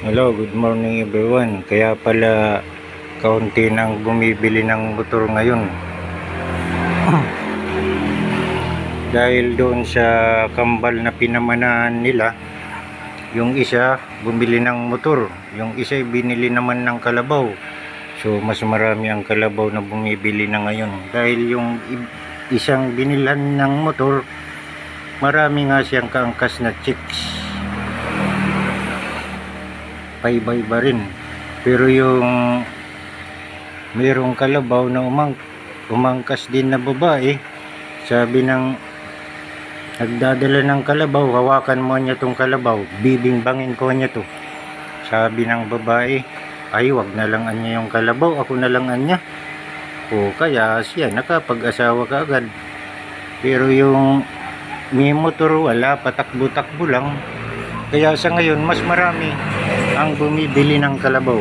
Hello, good morning everyone. Kaya pala kaunti nang bumibili ng motor ngayon. Dahil doon sa kambal na pinamanahan nila, yung isa bumili ng motor, yung isa binili naman ng kalabaw. So mas marami ang kalabaw na bumibili na ngayon. Dahil yung isang binilhan ng motor, marami nga siyang kaangkas na chicks. Paiba-iba rin, pero yung mayroong kalabaw na umangkas din na babae, sabi ng nagdadala ng kalabaw, hawakan mo niya tong kalabaw, bibingbangin ko niya to. Sabi ng babae, ay wag na lang anya yung kalabaw, ako na lang anya. O kaya siya nakapag-asawa ka agad. Pero yung may motor wala, patakbo-takbo lang. Kaya sa ngayon mas marami ang bumibili ng kalabaw.